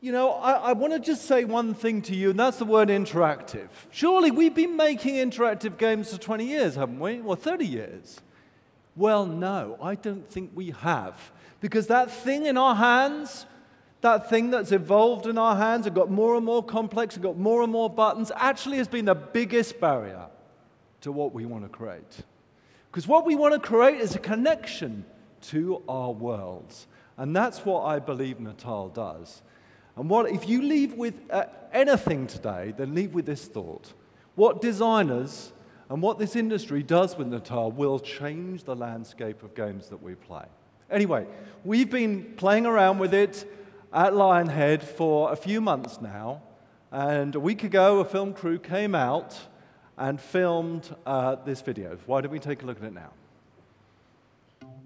You know, I want to just say one thing to you, and that's the word interactive. Surely we've been making interactive games for 20 years, haven't we? Or 30 years? Well, no, I don't think we have. Because that thing in our hands, that thing that's evolved in our hands and got more and more complex and got more and more buttons, actually has been the biggest barrier to what we want to create. Because what we want to create is a connection to our worlds. And that's what I believe Natal does. And if you leave with anything today, then leave with this thought. What designers and what this industry does with Natal will change the landscape of games that we play. Anyway, we've been playing around with it at Lionhead for a few months now. And a week ago, a film crew came out and filmed this video. Why don't we take a look at it now?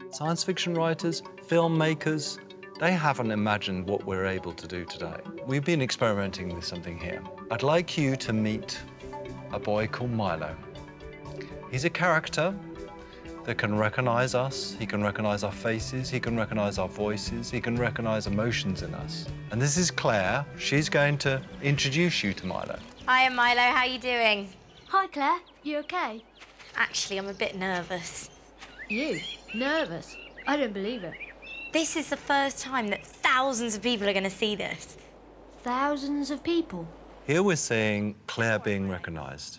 Science fiction writers, filmmakers, they haven't imagined what we're able to do today. We've been experimenting with something here. I'd like you to meet a boy called Milo. He's a character that can recognize us, he can recognize our faces, he can recognize our voices, he can recognize emotions in us. And this is Claire. She's going to introduce you to Milo. Hi, I'm Milo. How are you doing? Hi, Claire. You okay? Actually, I'm a bit nervous. You? Nervous? I don't believe it. This is the first time that thousands of people are going to see this. Thousands of people? Here we're seeing Claire being recognized,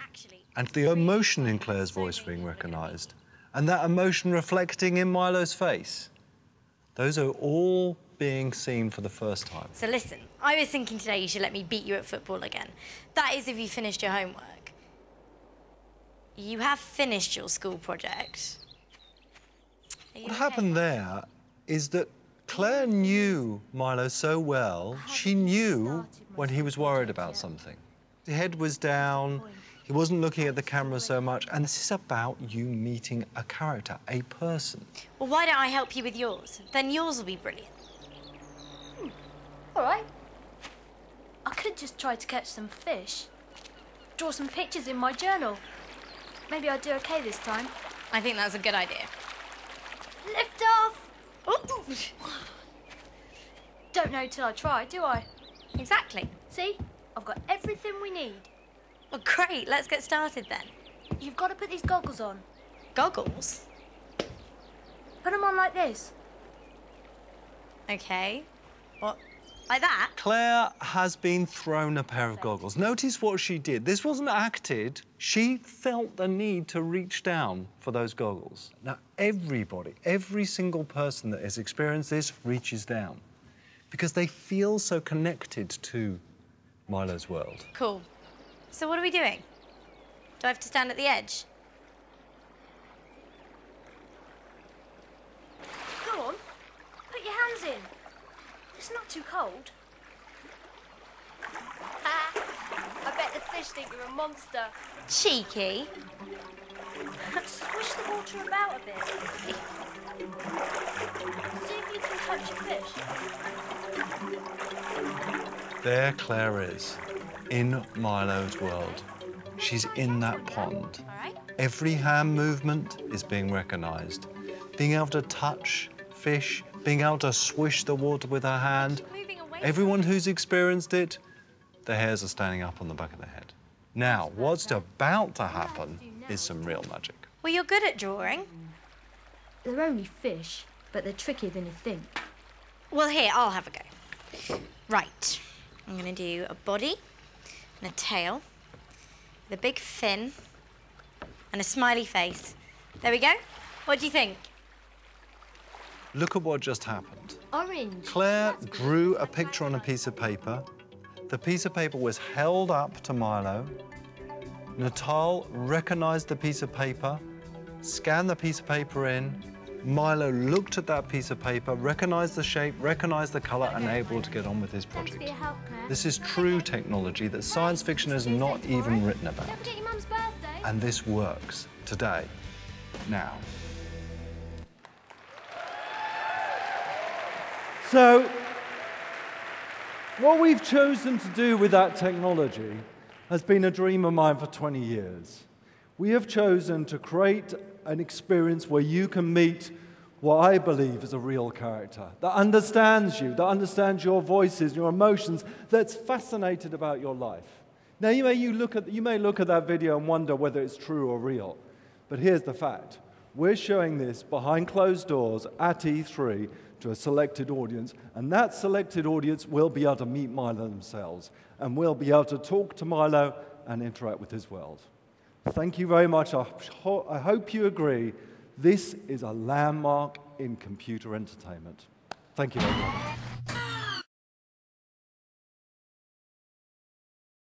and the emotion in Claire's voice being recognized, and that emotion reflecting in Milo's face. Those are all being seen for the first time. So listen, I was thinking today you should let me beat you at football again. That is if you finished your homework. You have finished your school project. What happened there is that Claire knew Milo so well, she knew when he was worried about something. His head was down, he wasn't looking at the camera so much, and this is about you meeting a character, a person. Well, why don't I help you with yours? Then yours will be brilliant. All right. I could just try to catch some fish. Draw some pictures in my journal. Maybe I'll do okay this time. I think that's a good idea. Lift off! Ooh. Don't know till I try, do I? Exactly. See? I've got everything we need. Well, great. Let's get started then. You've got to put these goggles on. Goggles? Put them on like this. Okay. What? Like that? Claire has been thrown a pair of goggles. Notice what she did. This wasn't acted. She felt the need to reach down for those goggles. Now, everybody, every single person that has experienced this reaches down because they feel so connected to Milo's world. Cool. So what are we doing? Do I have to stand at the edge? Go on. Put your hands in. It's not too cold. I bet the fish think you're a monster. Cheeky. Swish the water about a bit. See if you can touch a fish. There Claire is, in Milo's world. She's in that pond. All right. Every hand movement is being recognized. Being able to touch fish, being able to swish the water with her hand. Everyone who's experienced it, the hairs are standing up on the back of their head. Now, what's about to happen is some real magic. Well, you're good at drawing. They're only fish, but they're trickier than you think. Well, here, I'll have a go. Right. I'm going to do a body and a tail with a big fin and a smiley face. There we go. What do you think? Look at what just happened. Orange. Claire drew a picture on a piece of paper. The piece of paper was held up to Milo. Natal recognized the piece of paper, scanned the piece of paper in. Milo looked at that piece of paper, recognized the shape, recognized the color, and able to get on with his project. Thanks for your help, Claire. This is true technology that science fiction has not even written about. Don't forget your mum's birthday. And this works today, now. So, what we've chosen to do with that technology has been a dream of mine for 20 years. We have chosen to create an experience where you can meet what I believe is a real character that understands you, that understands your voices, your emotions, that's fascinated about your life. Now, you may look at that video and wonder whether it's true or real, but here's the fact. We're showing this behind closed doors at E3 to a selected audience, and that selected audience will be able to meet Milo themselves, and will be able to talk to Milo and interact with his world. Thank you very much. I hope you agree. This is a landmark in computer entertainment. Thank you very much.